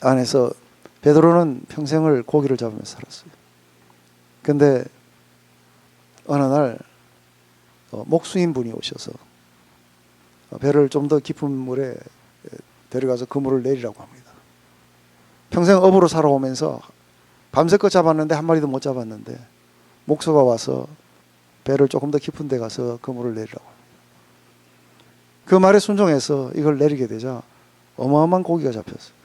안에서 베드로는 평생을 고기를 잡으면서 살았어요. 근데 어느 날 목수인 분이 오셔서 배를 좀 더 깊은 물에 데려가서 그물을 내리라고 합니다. 평생 어부로 살아오면서 밤새껏 잡았는데 한 마리도 못 잡았는데 목수가 와서 배를 조금 더 깊은 데 가서 그물을 내리라고 합니다. 그 말에 순종해서 이걸 내리게 되자 어마어마한 고기가 잡혔어요.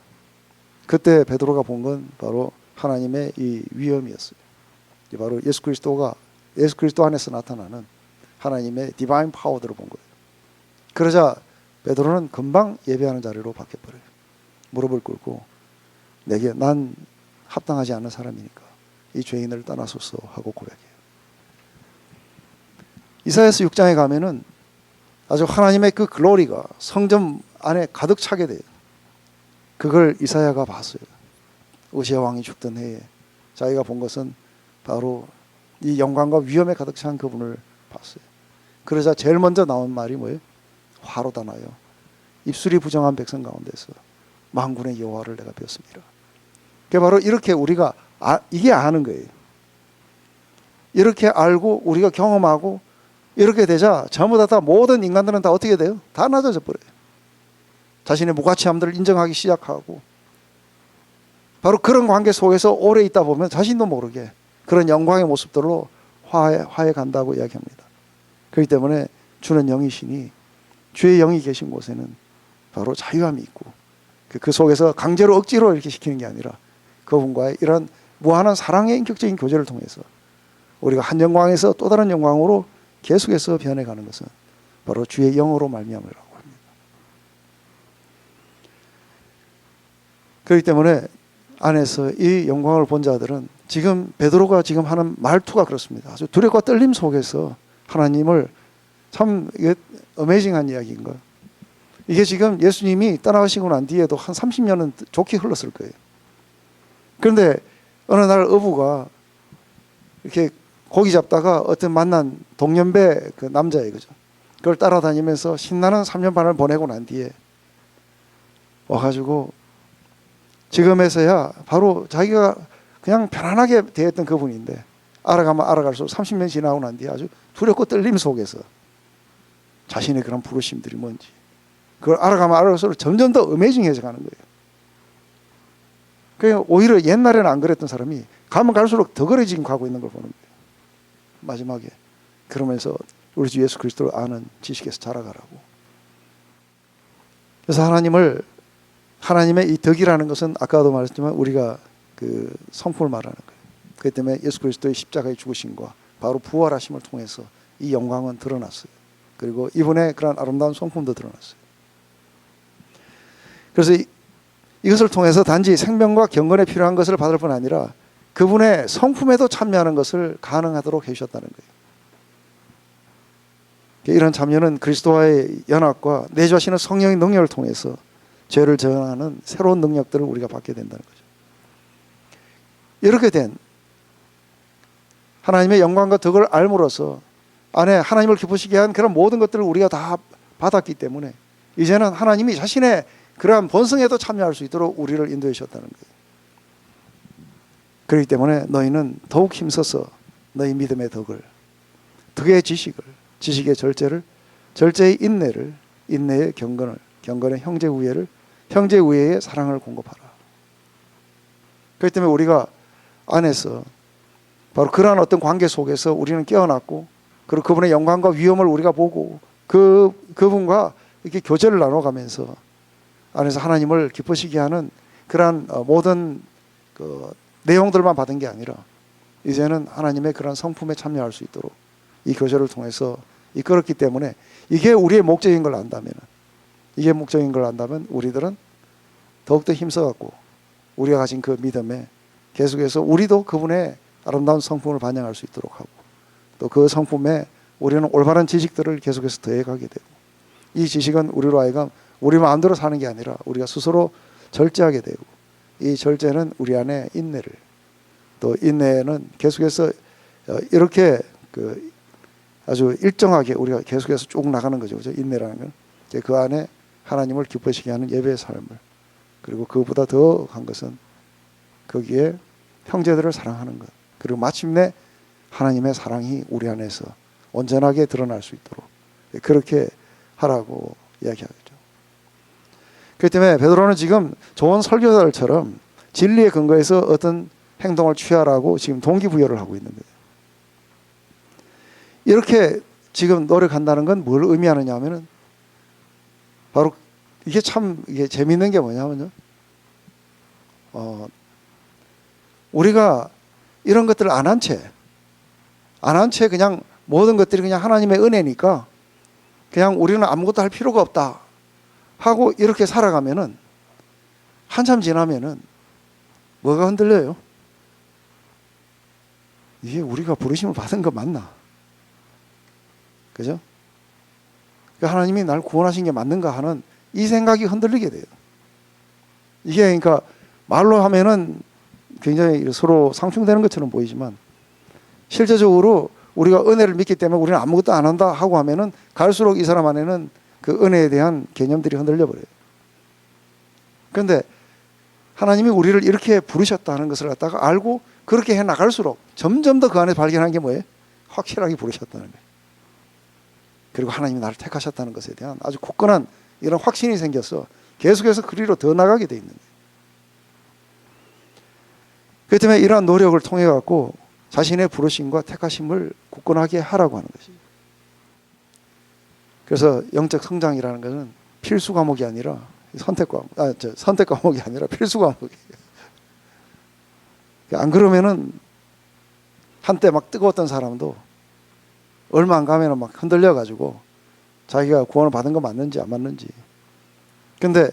그때 베드로가 본 건 바로 하나님의 이 위엄이었어요. 바로 예수 그리스도 안에서 나타나는 하나님의 디바인 파워들을 본 거예요. 그러자 베드로는 금방 예배하는 자리로 바뀌어버려요. 무릎을 꿇고 내게 난 합당하지 않은 사람이니까 이 죄인을 떠나소서 하고 고백해요. 이사야서 6장에 가면은 아주 하나님의 그 글로리가 성전 안에 가득 차게 돼요. 그걸 이사야가 봤어요. 우시야 왕이 죽던 해에 자기가 본 것은 바로 이 영광과 위엄에 가득 찬 그분을 봤어요. 그러자 제일 먼저 나온 말이 뭐예요? 화로다 나요. 입술이 부정한 백성 가운데서 만군의 여호와를 내가 뵙습니다. 그게 바로 이렇게 우리가 이게 아는 거예요. 이렇게 알고 우리가 경험하고 이렇게 되자 전부 다 모든 인간들은 다 어떻게 돼요? 다 낮아져 버려요. 자신의 무가치함들을 인정하기 시작하고 바로 그런 관계 속에서 오래 있다 보면 자신도 모르게 그런 영광의 모습들로 화해 간다고 이야기합니다. 그렇기 때문에 주는 영이시니 주의 영이 계신 곳에는 바로 자유함이 있고 그 속에서 강제로 억지로 이렇게 시키는 게 아니라 그분과의 이런 무한한 사랑의 인격적인 교제를 통해서 우리가 한 영광에서 또 다른 영광으로 계속해서 변해가는 것은 바로 주의 영으로 말미암으라고 합니다. 그렇기 때문에 안에서 이 영광을 본 자들은 지금 베드로가 지금 하는 말투가 그렇습니다. 아주 두려움과 떨림 속에서 하나님을 참 이게 어메이징한 이야기인 거예요. 이게 지금 예수님이 떠나가시고 난 뒤에도 한 30년은 좋게 흘렀을 거예요. 그런데 어느 날 어부가 이렇게 고기 잡다가 어떤 만난 동년배 그 남자예요, 그죠? 그걸 따라다니면서 신나는 3년 반을 보내고 난 뒤에 와가지고 지금에서야 바로 자기가 그냥 편안하게 대했던 그분인데 알아가면 알아갈수록 30년 지나고 난 뒤에 아주 두렵고 떨림 속에서 자신의 그런 부르심들이 뭔지 그걸 알아가면 알아갈수록 점점 더 어메이징해져 가는 거예요. 그러니까 오히려 옛날에는 안 그랬던 사람이 가면 갈수록 더 그래 지금 가고 있는 걸 보는 거예요. 마지막에 그러면서 우리 주 예수 그리스도를 아는 지식에서 자라가라고. 그래서 하나님의 이 덕이라는 것은 아까도 말했지만 우리가 그 성품을 말하는 거예요. 그렇기 때문에 예수 그리스도의 십자가의 죽으심과 바로 부활하심을 통해서 이 영광은 드러났어요. 그리고 이분의 그런 아름다운 성품도 드러났어요. 그래서 이것을 통해서 단지 생명과 경건에 필요한 것을 받을 뿐 아니라 그분의 성품에도 참여하는 것을 가능하도록 해주셨다는 거예요. 이런 참여는 그리스도와의 연합과 내주하시는 성령의 능력을 통해서 죄를 저항하는 새로운 능력들을 우리가 받게 된다는 거죠. 이렇게 된 하나님의 영광과 덕을 알므로써 안에 하나님을 기쁘시게 한 그런 모든 것들을 우리가 다 받았기 때문에 이제는 하나님이 자신의 그러한 본성에도 참여할 수 있도록 우리를 인도해 주셨다는 거예요. 그렇기 때문에 너희는 더욱 힘써서 너희 믿음의 덕을, 덕의 지식을, 지식의 절제를, 절제의 인내를, 인내의 경건을, 경건의 형제 우애를, 형제 우애의 사랑을 공급하라. 그렇기 때문에 우리가 안에서 바로 그러한 어떤 관계 속에서 우리는 깨어났고 그리고 그분의 영광과 위엄을 우리가 보고 그분과 이렇게 교제를 나눠가면서 안에서 하나님을 기쁘시게 하는 그러한 모든 그 내용들만 받은 게 아니라 이제는 하나님의 그런 성품에 참여할 수 있도록 이 교제를 통해서 이끌었기 때문에 이게 우리의 목적인 걸 안다면 우리들은 더욱더 힘써갖고 우리가 가진 그 믿음에 계속해서 우리도 그분의 아름다운 성품을 반영할 수 있도록 하고 또 그 성품에 우리는 올바른 지식들을 계속해서 더해가게 되고 이 지식은 우리로 하여금 우리 마음대로 사는 게 아니라 우리가 스스로 절제하게 되고 이 절제는 우리 안에 인내를 또 인내는 계속해서 이렇게 그 아주 일정하게 우리가 계속해서 쭉 나가는 거죠. 그죠? 인내라는 건 그 안에 하나님을 기쁘시게 하는 예배의 삶을 그리고 그보다 더 한 것은 거기에 형제들을 사랑하는 것. 그리고 마침내 하나님의 사랑이 우리 안에서 온전하게 드러날 수 있도록 그렇게 하라고 이야기하죠. 그렇기 때문에 베드로는 지금 좋은 설교자들처럼 진리에 근거해서 어떤 행동을 취하라고 지금 동기부여를 하고 있는 거예요. 이렇게 지금 노력한다는 건 뭘 의미하느냐 하면은 바로 이게 참 이게 재밌는 게 뭐냐면요. 우리가 이런 것들을 안 한 채 그냥 모든 것들이 그냥 하나님의 은혜니까 그냥 우리는 아무것도 할 필요가 없다 하고 이렇게 살아가면은 한참 지나면은 뭐가 흔들려요? 이게 우리가 부르심을 받은 거 맞나? 그죠? 하나님이 날 구원하신 게 맞는가 하는 이 생각이 흔들리게 돼요. 이게 그러니까 말로 하면은 굉장히 서로 상충되는 것처럼 보이지만 실제적으로 우리가 은혜를 믿기 때문에 우리는 아무것도 안 한다 하고 하면은 갈수록 이 사람 안에는 그 은혜에 대한 개념들이 흔들려 버려요. 그런데 하나님이 우리를 이렇게 부르셨다는 것을 갖다가 알고 그렇게 해 나갈수록 점점 더 그 안에 발견한 게 뭐예요? 확실하게 부르셨다는 거예요. 그리고 하나님이 나를 택하셨다는 것에 대한 아주 굳건한 이런 확신이 생겨서 계속해서 그리로 더 나가게 돼 있는 거예요. 그렇기 때문에 이러한 노력을 통해 갖고 자신의 부르심과 택하심을 굳건하게 하라고 하는 것이죠. 그래서 영적 성장이라는 것은 필수 과목이 아니라 선택 과목이 아니라 필수 과목이에요. 안 그러면은 한때 막 뜨거웠던 사람도 얼마 안 가면은 막 흔들려 가지고 자기가 구원을 받은 거 맞는지 안 맞는지. 근데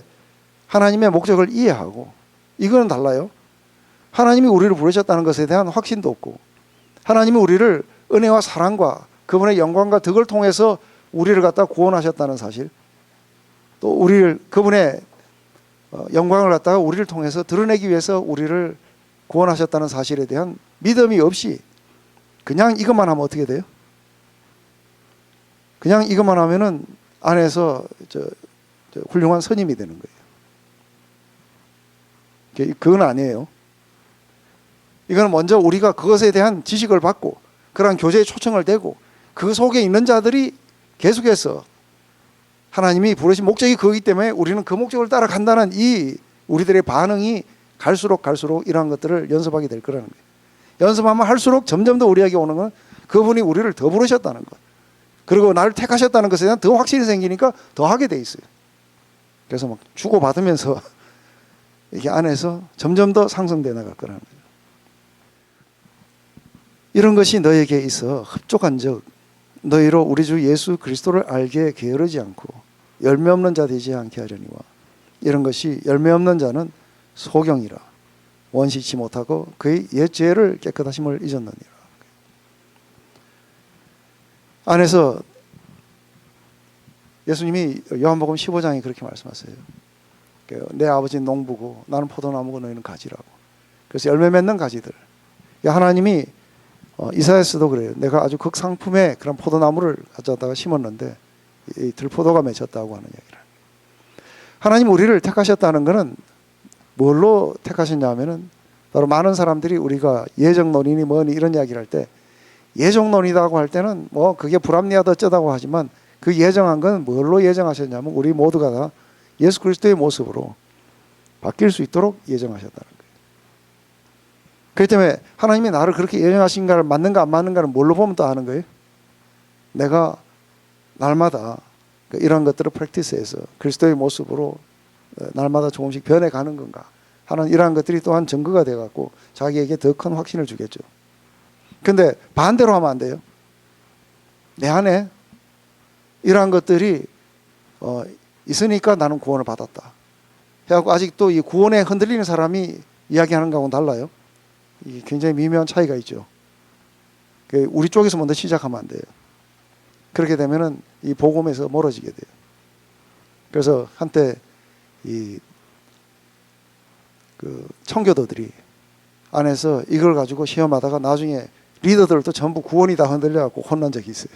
하나님의 목적을 이해하고 이거는 달라요. 하나님이 우리를 부르셨다는 것에 대한 확신도 없고 하나님이 우리를 은혜와 사랑과 그분의 영광과 덕을 통해서 우리를 갖다 구원하셨다는 사실, 또 우리를 그분의 영광을 갖다가 우리를 통해서 드러내기 위해서 우리를 구원하셨다는 사실에 대한 믿음이 없이 그냥 이것만 하면 어떻게 돼요? 그냥 이것만 하면은 안에서 훌륭한 선임이 되는 거예요. 그건 아니에요. 이거는 먼저 우리가 그것에 대한 지식을 받고 그러한 교제에 초청을 대고 그 속에 있는 자들이 계속해서 하나님이 부르신 목적이 그거기 때문에 우리는 그 목적을 따라간다는 이 우리들의 반응이 갈수록 이러한 것들을 연습하게 될 거라는 거예요. 연습하면 할수록 점점 더 우리에게 오는 건 그분이 우리를 더 부르셨다는 것, 그리고 나를 택하셨다는 것에 대한 더 확신이 생기니까 더 하게 돼 있어요. 그래서 막 주고받으면서 이게 안에서 점점 더 상승돼 나갈 거라는 거죠. 이런 것이 너에게 있어 흡족한 적 너희로 우리 주 예수 그리스도를 알게 게으르지 않고 열매 없는 자 되지 않게 하려니와. 이런 것이 열매 없는 자는 소경이라 원시치 못하고 그의 옛 죄를 깨끗하심을 잊었느니라. 안에서 예수님이 요한복음 15장에 그렇게 말씀하세요. 내 아버지는 농부고 나는 포도나무고 너희는 가지라고. 그래서 열매 맺는 가지들. 하나님이 이사야서도 그래요. 내가 아주 극상품의 그런 포도나무를 가져다가 심었는데 이 들포도가 맺혔다고 하는 이야기를. 하나님 우리를 택하셨다는 것은 뭘로 택하셨냐 하면은 바로 많은 사람들이 우리가 예정론이니 뭐니 이런 이야기를 할 때 예정론이라고 할 때는 뭐 그게 불합리하다 어쩌다고 하지만 그 예정한 건 뭘로 예정하셨냐면 우리 모두가 다 예수 그리스도의 모습으로 바뀔 수 있도록 예정하셨다는 거예요. 그렇기 때문에 하나님이 나를 그렇게 예정하신가를 맞는가 안 맞는가를 뭘로 보면 또 아는 거예요. 내가 날마다 이런 것들을 프랙티스해서 그리스도의 모습으로 날마다 조금씩 변해가는 건가 하는 이러한 것들이 또한 증거가 돼갖고 자기에게 더 큰 확신을 주겠죠. 근데 반대로 하면 안 돼요. 내 안에 이러한 것들이 있으니까 나는 구원을 받았다 해갖고 아직도 이 구원에 흔들리는 사람이 이야기하는 거하고는 달라요. 이게 굉장히 미묘한 차이가 있죠. 우리 쪽에서 먼저 시작하면 안 돼요. 그렇게 되면은 이 복음에서 멀어지게 돼요. 그래서 한때 그 청교도들이 안에서 이걸 가지고 시험하다가 나중에 리더들도 전부 구원이 다 흔들려갖고 혼난 적이 있어요.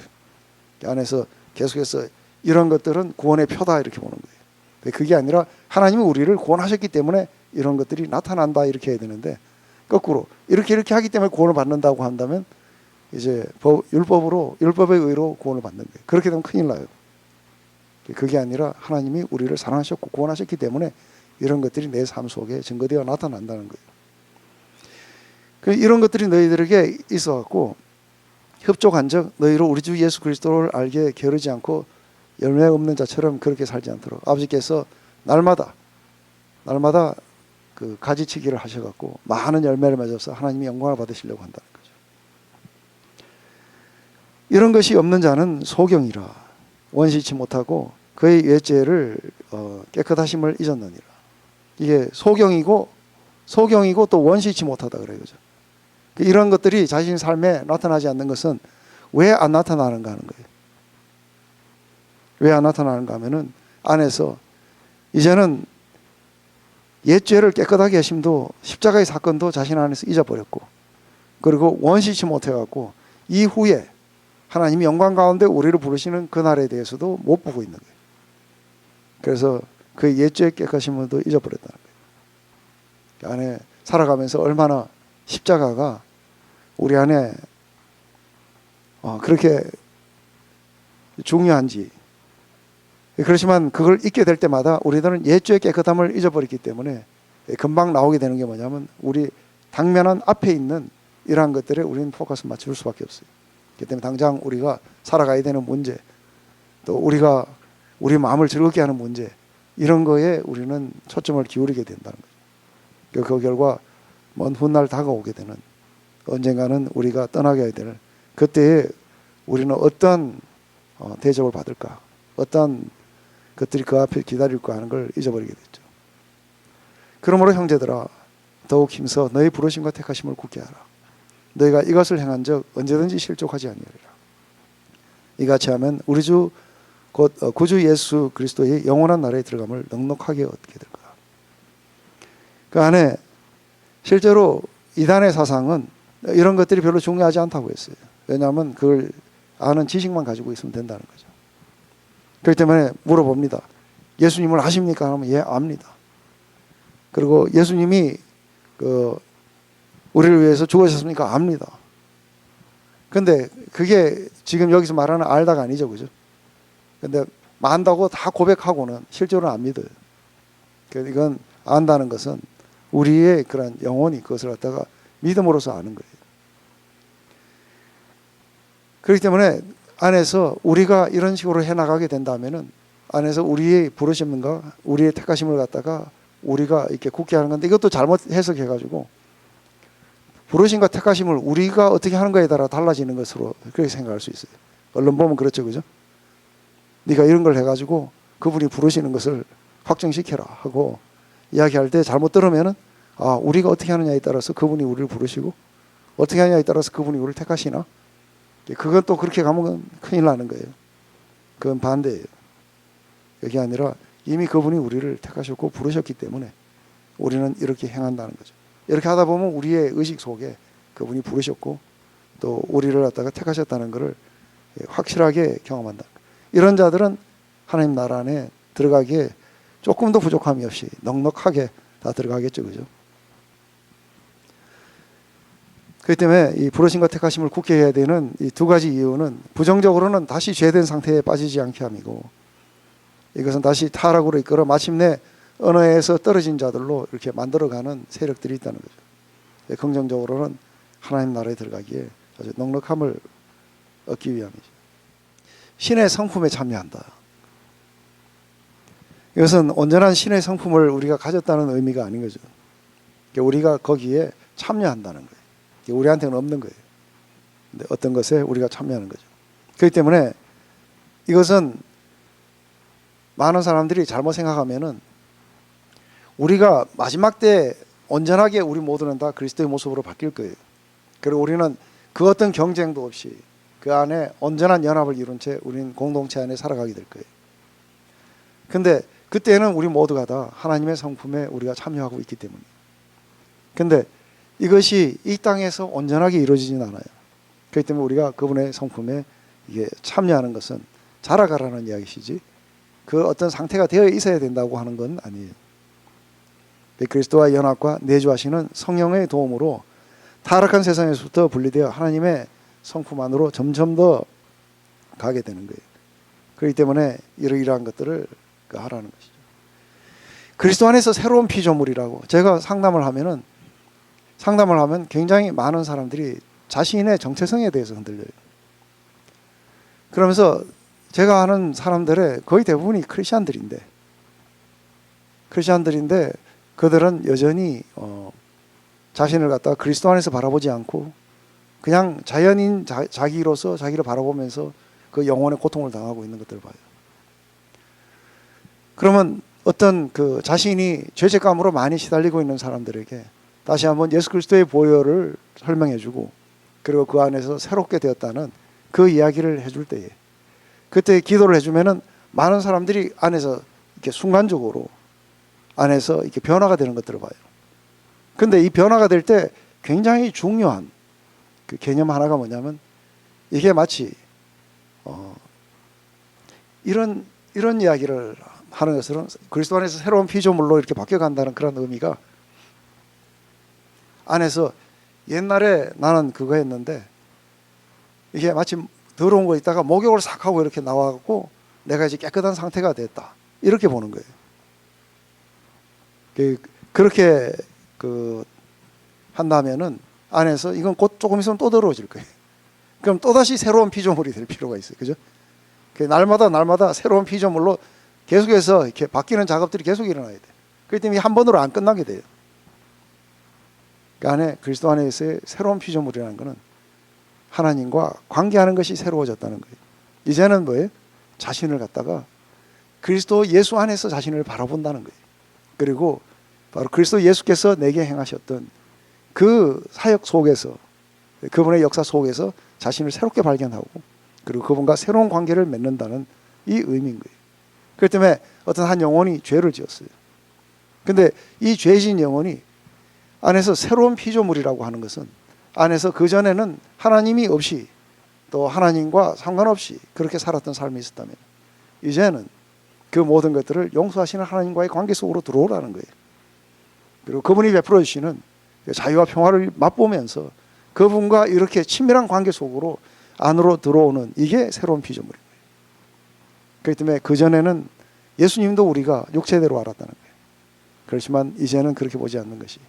안에서 계속해서 이런 것들은 구원의 표다 이렇게 보는 거예요. 그게 아니라 하나님이 우리를 구원하셨기 때문에 이런 것들이 나타난다 이렇게 해야 되는데, 거꾸로 이렇게 하기 때문에 구원을 받는다고 한다면 이제 율법의 의로 구원을 받는 거예요. 그렇게 되면 큰일 나요. 그게 아니라 하나님이 우리를 사랑하셨고 구원하셨기 때문에 이런 것들이 내 삶 속에 증거되어 나타난다는 거예요. 이런 것들이 너희들에게 있어갖고 협족한즉 너희로 우리 주 예수 그리스도를 알게 게으르지 않고 열매 없는 자처럼 그렇게 살지 않도록 아버지께서 날마다 그 가지치기를 하셔갖고 많은 열매를 맺어서 하나님이 영광을 받으시려고 한다는 거죠. 이런 것이 없는 자는 소경이라 원시치 못하고 그의 외죄를 깨끗하심을 잊었느니라. 이게 소경이고 또 원시치 못하다 그래요. 그죠? 이런 것들이 자신 삶에 나타나지 않는 것은 왜 안 나타나는가 하는 거예요. 왜 안 나타나는가 하면은 안에서 이제는 옛 죄를 깨끗하게 하심도 십자가의 사건도 자신 안에서 잊어버렸고, 그리고 원시치 못해갖고 이후에 하나님이 영광 가운데 우리를 부르시는 그날에 대해서도 못 보고 있는 거예요. 그래서 그 옛 죄의 깨끗하심도 잊어버렸다는 거예요. 안에 살아가면서 얼마나 십자가가 우리 안에 그렇게 중요한지. 그렇지만 그걸 잊게 될 때마다 우리들은 옛 죄의 깨끗함을 잊어버렸기 때문에 금방 나오게 되는 게 뭐냐면 우리 당면한 앞에 있는 이러한 것들에 우리는 포커스 맞출 수밖에 없어요. 그렇기 때문에 당장 우리가 살아가야 되는 문제, 또 우리가 우리 마음을 즐겁게 하는 문제, 이런 거에 우리는 초점을 기울이게 된다는 거죠. 그 결과 먼 훗날 다가오게 되는, 언젠가는 우리가 떠나게 해야 될 그때에 우리는 어떤 대접을 받을까, 어떤 것들이 그 앞에 기다릴까 하는 걸 잊어버리게 됐죠. 그러므로 형제들아 더욱 힘써 너희 부르심과 택하심을 굳게 하라. 너희가 이것을 행한 적 언제든지 실족하지 아니하리라. 이같이 하면 우리 주 곧 구주 예수 그리스도의 영원한 나라에 들어감을 넉넉하게 얻게 될 거다. 그 안에 실제로 이단의 사상은 이런 것들이 별로 중요하지 않다고 했어요. 왜냐하면 그걸 아는 지식만 가지고 있으면 된다는 거죠. 그렇기 때문에 물어봅니다. 예수님을 아십니까? 하면 예, 압니다. 그리고 예수님이 우리를 위해서 죽으셨습니까? 압니다. 근데 그게 지금 여기서 말하는 알다가 아니죠. 그죠? 근데 안다고 다 고백하고는 실제로는 안 믿어요. 그러니까 이건 안다는 것은 우리의 그런 영혼이 그것을 갖다가 믿음으로써 아는 거예요. 그렇기 때문에 안에서 우리가 이런 식으로 해나가게 된다면은 안에서 우리의 부르심과 우리의 택하심을 갖다가 우리가 이렇게 굳게 하는 건데, 이것도 잘못 해석해가지고 부르심과 택하심을 우리가 어떻게 하는 거에 따라 달라지는 것으로 그렇게 생각할 수 있어요. 언론 보면 그렇죠. 그죠? 네가 이런 걸 해가지고 그분이 부르시는 것을 확정시켜라 하고 이야기할 때 잘못 들으면은 우리가 어떻게 하느냐에 따라서 그분이 우리를 부르시고 어떻게 하느냐에 따라서 그분이 우리를 택하시나? 그건 또 그렇게 가면 큰일 나는 거예요. 그건 반대예요. 그게 아니라 이미 그분이 우리를 택하셨고 부르셨기 때문에 우리는 이렇게 행한다는 거죠. 이렇게 하다 보면 우리의 의식 속에 그분이 부르셨고 또 우리를 갖다가 택하셨다는 것을 확실하게 경험한다. 이런 자들은 하나님 나라 안에 들어가기에 조금도 부족함이 없이 넉넉하게 다 들어가겠죠. 그죠? 그렇기 때문에 이 부르심과 택하심을 굳게 해야 되는 이 두 가지 이유는 부정적으로는 다시 죄된 상태에 빠지지 않게 함이고, 이것은 다시 타락으로 이끌어 마침내 언어에서 떨어진 자들로 이렇게 만들어가는 세력들이 있다는 거죠. 긍정적으로는 하나님 나라에 들어가기에 아주 넉넉함을 얻기 위함이죠. 신의 성품에 참여한다. 이것은 온전한 신의 성품을 우리가 가졌다는 의미가 아닌 거죠. 우리가 거기에 참여한다는 거예요. 우리한테는 없는 거예요. 근데 어떤 것에 우리가 참여하는 거죠. 그렇기 때문에 이것은 많은 사람들이 잘못 생각하면은 우리가 마지막 때 온전하게 우리 모두는 다 그리스도의 모습으로 바뀔 거예요. 그리고 우리는 그 어떤 경쟁도 없이 그 안에 온전한 연합을 이룬 채 우리는 공동체 안에 살아가게 될 거예요. 근데 그때는 우리 모두가 다 하나님의 성품에 우리가 참여하고 있기 때문에. 근데 이것이 이 땅에서 온전하게 이루어지진 않아요. 그렇기 때문에 우리가 그분의 성품에 이게 참여하는 것은 자라가라는 이야기시지 그 어떤 상태가 되어 있어야 된다고 하는 건 아니에요. 그리스도와 연합과 내주하시는 성령의 도움으로 타락한 세상에서부터 분리되어 하나님의 성품 안으로 점점 더 가게 되는 거예요. 그렇기 때문에 이러한 것들을 하라는 것이죠. 그리스도 안에서 새로운 피조물이라고 제가 상담을 하면 굉장히 많은 사람들이 자신의 정체성에 대해서 흔들려요. 그러면서 제가 아는 사람들의 거의 대부분이 크리스찬들인데 그들은 여전히 자신을 갖다가 그리스도 안에서 바라보지 않고 그냥 자연인 자기로서 자기를 바라보면서 그 영혼의 고통을 당하고 있는 것들을 봐요. 그러면 어떤 그 자신이 죄책감으로 많이 시달리고 있는 사람들에게 다시 한번 예수 그리스도의 보혈을 설명해주고 그리고 그 안에서 새롭게 되었다는 그 이야기를 해줄 때에 그때 기도를 해주면은 많은 사람들이 안에서 이렇게 순간적으로 안에서 이렇게 변화가 되는 것들을 봐요. 근데 이 변화가 될 때 굉장히 중요한 그 개념 하나가 뭐냐면 이게 마치 이런 이야기를 하는 것은 그리스도 안에서 새로운 피조물로 이렇게 바뀌어간다는 그런 의미가 안에서 옛날에 나는 그거 했는데 이게 마치 더러운 거 있다가 목욕을 싹 하고 이렇게 나와갖고 내가 이제 깨끗한 상태가 됐다 이렇게 보는 거예요. 그렇게 한다면은 안에서 이건 곧 조금 있으면 또 더러워질 거예요. 그럼 또다시 새로운 피조물이 될 필요가 있어요. 그죠? 날마다 새로운 피조물로 계속해서 이렇게 바뀌는 작업들이 계속 일어나야 돼요. 그렇기 때문에 한 번으로 안 끝나게 돼요. 그 안에 그리스도 안에서의 새로운 피조물이라는 것은 하나님과 관계하는 것이 새로워졌다는 거예요. 이제는 뭐예요? 자신을 갖다가 그리스도 예수 안에서 자신을 바라본다는 거예요. 그리고 바로 그리스도 예수께서 내게 행하셨던 그 사역 속에서 그분의 역사 속에서 자신을 새롭게 발견하고 그리고 그분과 새로운 관계를 맺는다는 이 의미인 거예요. 그렇기 때문에 어떤 한 영혼이 죄를 지었어요. 근데 이 죄진 영혼이 안에서 새로운 피조물이라고 하는 것은 안에서 그전에는 하나님이 없이 또 하나님과 상관없이 그렇게 살았던 삶이 있었다면 이제는 그 모든 것들을 용서하시는 하나님과의 관계 속으로 들어오라는 거예요. 그리고 그분이 베풀어 주시는 자유와 평화를 맛보면서 그분과 이렇게 친밀한 관계 속으로 안으로 들어오는 이게 새로운 피조물인 거예요. 그렇기 때문에 그전에는 예수님도 우리가 육체대로 알았다는 거예요. 그렇지만 이제는 그렇게 보지 않는 것이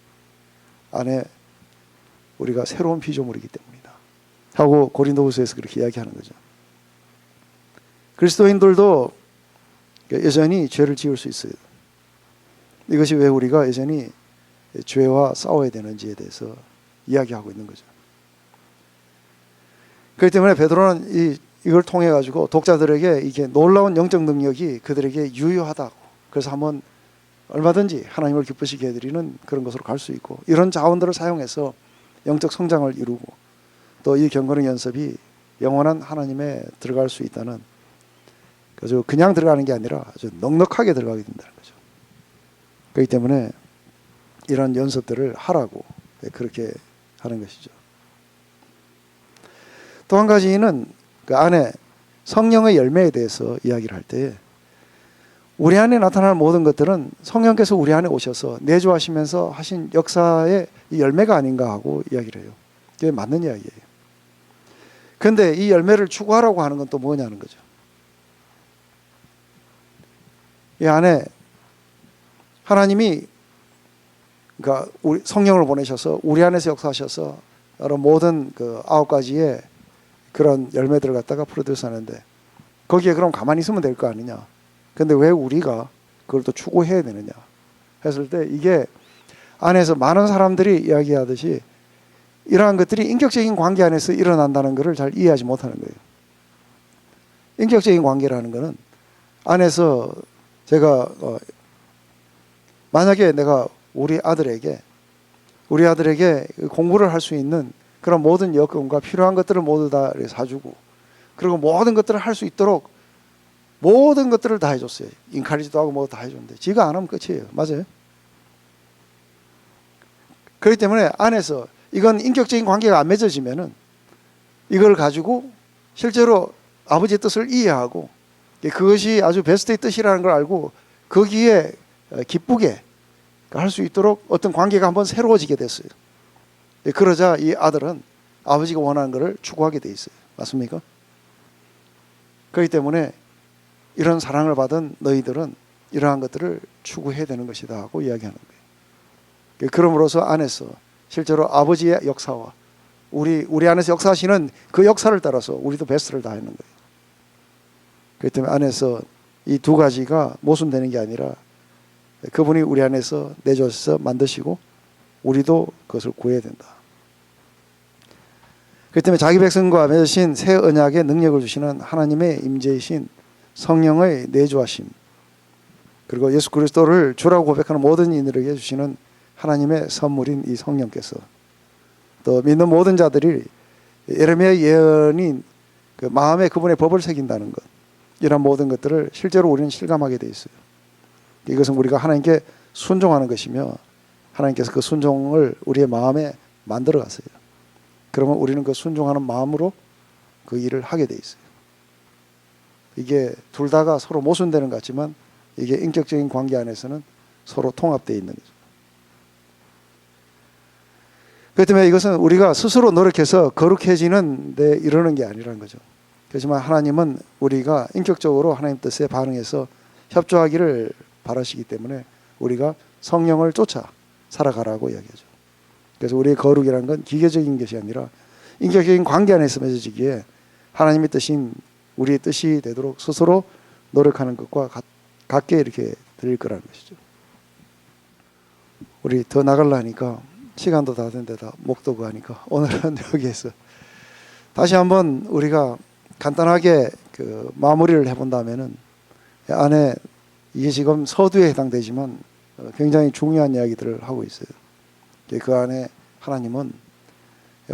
안에 우리가 새로운 피조물이기 때문이다 하고 고린도후서에서 그렇게 이야기하는 거죠. 그리스도인들도 여전히 죄를 지을 수 있어요. 이것이 왜 우리가 여전히 죄와 싸워야 되는지에 대해서 이야기하고 있는 거죠. 그렇기 때문에 베드로는 이걸 통해 가지고 독자들에게 이게 놀라운 영적 능력이 그들에게 유효하다고, 그래서 한번 얼마든지 하나님을 기쁘시게 해드리는 그런 것으로 갈 수 있고 이런 자원들을 사용해서 영적 성장을 이루고 또 이 경건의 연습이 영원한 하나님에 들어갈 수 있다는, 그래서 그냥 들어가는 게 아니라 아주 넉넉하게 들어가게 된다는 거죠. 그렇기 때문에 이런 연습들을 하라고 그렇게 하는 것이죠. 또 한 가지는 그 안에 성령의 열매에 대해서 이야기를 할 때 우리 안에 나타나는 모든 것들은 성령께서 우리 안에 오셔서 내주하시면서 하신 역사의 이 열매가 아닌가 하고 이야기를 해요. 이게 맞는 이야기예요. 그런데 이 열매를 추구하라고 하는 건 또 뭐냐는 거죠. 이 안에 하나님이 그러니까 우리 성령을 보내셔서 우리 안에서 역사하셔서 여러 모든 그 9가지의 그런 열매들을 갖다가 프로듀스하는데 거기에 그럼 가만히 있으면 될 거 아니냐. 근데 왜 우리가 그걸 또 추구해야 되느냐 했을 때 이게 안에서 많은 사람들이 이야기하듯이 이러한 것들이 인격적인 관계 안에서 일어난다는 것을 잘 이해하지 못하는 거예요. 인격적인 관계라는 것은 안에서 제가 만약에 내가 우리 아들에게 공부를 할 수 있는 그런 모든 여건과 필요한 것들을 모두 다 사주고 그리고 모든 것들을 할 수 있도록 모든 것들을 다 해줬어요. 인카리지도 하고 뭐 다 해줬는데 지가 안 하면 끝이에요. 맞아요? 그렇기 때문에 안에서 이건 인격적인 관계가 안 맺어지면은 이걸 가지고 실제로 아버지의 뜻을 이해하고 그것이 아주 베스트의 뜻이라는 걸 알고 거기에 기쁘게 할 수 있도록 어떤 관계가 한번 새로워지게 됐어요. 그러자 이 아들은 아버지가 원하는 것을 추구하게 돼 있어요. 맞습니까? 그렇기 때문에 이런 사랑을 받은 너희들은 이러한 것들을 추구해야 되는 것이다 하고 이야기하는 거예요. 그럼으로써 안에서 실제로 아버지의 역사와 우리 안에서 역사하시는 그 역사를 따라서 우리도 베스트를 다하는 거예요. 그렇기 때문에 안에서 이 두 가지가 모순되는 게 아니라 그분이 우리 안에서 내주셔서 만드시고 우리도 그것을 구해야 된다. 그렇기 때문에 자기 백성과 맺으신 새 언약의 능력을 주시는 하나님의 임재이신 성령의 내주하심, 그리고 예수 그리스도를 주라고 고백하는 모든 이들에게 주시는 하나님의 선물인 이 성령께서 또 믿는 모든 자들이 예레미야 예언인 그 마음에 그분의 법을 새긴다는 것, 이런 모든 것들을 실제로 우리는 실감하게 돼 있어요. 이것은 우리가 하나님께 순종하는 것이며 하나님께서 그 순종을 우리의 마음에 만들어 가세요. 그러면 우리는 그 순종하는 마음으로 그 일을 하게 돼 있어요. 이게 둘 다가 서로 모순되는 것 같지만 이게 인격적인 관계 안에서는 서로 통합되어 있는 거죠. 그렇기 때문에 이것은 우리가 스스로 노력해서 거룩해지는 데 이르는 게 아니라는 거죠. 그렇지만 하나님은 우리가 인격적으로 하나님 뜻에 반응해서 협조하기를 바라시기 때문에 우리가 성령을 쫓아 살아가라고 이야기하죠. 그래서 우리의 거룩이라는 건 기계적인 것이 아니라 인격적인 관계 안에서 맺어지기에 하나님의 뜻인 우리의 뜻이 되도록 스스로 노력하는 것과 같게 이렇게 드릴 거라는 것이죠. 우리 더 나가려 하니까 시간도 다 된데다 목도 하니까 오늘은 여기에서 다시 한번 우리가 간단하게 그 마무리를 해본다면은 안에 이게 지금 서두에 해당되지만 굉장히 중요한 이야기들을 하고 있어요. 그 안에 하나님은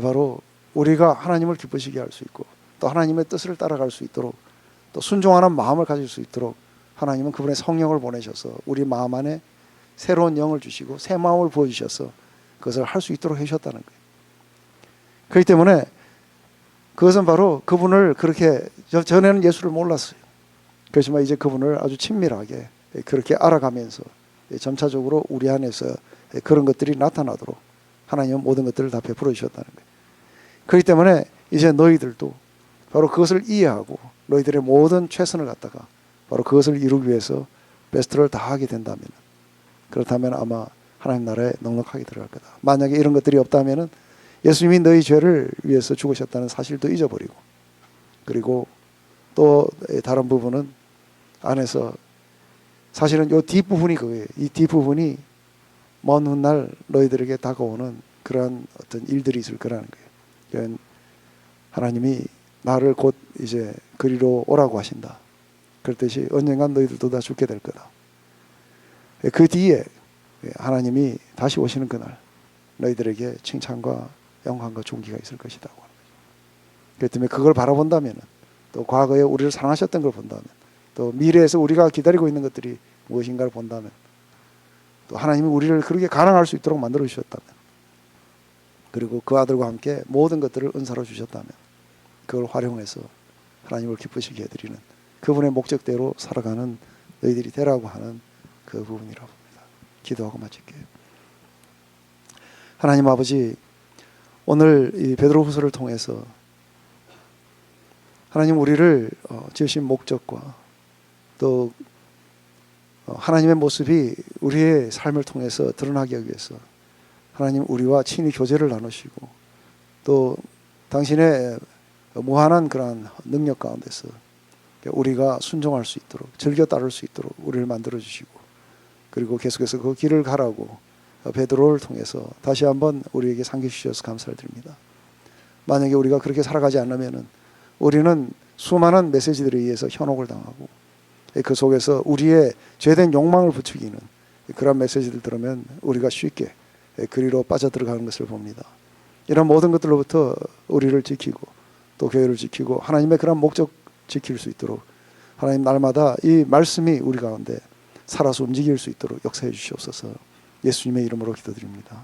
바로 우리가 하나님을 기쁘시게 할 수 있고 또 하나님의 뜻을 따라갈 수 있도록 또 순종하는 마음을 가질 수 있도록 하나님은 그분의 성령을 보내셔서 우리 마음 안에 새로운 영을 주시고 새 마음을 부어주셔서 그것을 할 수 있도록 해주셨다는 거예요. 그렇기 때문에 그것은 바로 그분을 그렇게 전에는 예수를 몰랐어요. 그렇지만 이제 그분을 아주 친밀하게 그렇게 알아가면서 점차적으로 우리 안에서 그런 것들이 나타나도록 하나님은 모든 것들을 다 베풀어 주셨다는 거예요. 그렇기 때문에 이제 너희들도 바로 그것을 이해하고 너희들의 모든 최선을 갖다가 바로 그것을 이루기 위해서 베스트를 다하게 된다면, 그렇다면 아마 하나님 나라에 넉넉하게 들어갈 거다. 만약에 이런 것들이 없다면 예수님이 너희 죄를 위해서 죽으셨다는 사실도 잊어버리고, 그리고 또 다른 부분은 안에서 사실은 이 뒷부분이 그거예요. 이 뒷부분이 먼 훗날 너희들에게 다가오는 그러한 어떤 일들이 있을 거라는 거예요. 그러니까 하나님이 나를 곧 이제 그리로 오라고 하신다. 그렇듯이 언젠간 너희들도 다 죽게 될 거다. 그 뒤에 하나님이 다시 오시는 그날 너희들에게 칭찬과 영광과 존귀가 있을 것이라고 하는 거죠. 그렇기 때문에 그걸 바라본다면, 또 과거에 우리를 사랑하셨던 걸 본다면, 또 미래에서 우리가 기다리고 있는 것들이 무엇인가를 본다면, 또 하나님이 우리를 그렇게 가능할 수 있도록 만들어 주셨다면, 그리고 그 아들과 함께 모든 것들을 은사로 주셨다면 그걸 활용해서 하나님을 기쁘시게 해드리는 그분의 목적대로 살아가는 너희들이 되라고 하는 그 부분이라고 봅니다. 기도하고 마칠게요. 하나님 아버지, 오늘 이 베드로후서를 통해서 하나님 우리를 지으신 목적과 또 하나님의 모습이 우리의 삶을 통해서 드러나게 하기 위해서 하나님 우리와 친히 교제를 나누시고 또 당신의 무한한 그러한 능력 가운데서 우리가 순종할 수 있도록 즐겨 따를 수 있도록 우리를 만들어 주시고, 그리고 계속해서 그 길을 가라고 베드로를 통해서 다시 한번 우리에게 상기해 주셔서 감사를 드립니다. 만약에 우리가 그렇게 살아가지 않으면 우리는 수많은 메시지들에 의해서 현혹을 당하고 그 속에서 우리의 죄된 욕망을 부추기는 그런 메시지를 들으면 우리가 쉽게 그리로 빠져들어가는 것을 봅니다. 이런 모든 것들로부터 우리를 지키고 또 교회를 지키고 하나님의 그런 목적 지킬 수 있도록 하나님 날마다 이 말씀이 우리 가운데 살아서 움직일 수 있도록 역사해 주시옵소서. 예수님의 이름으로 기도드립니다.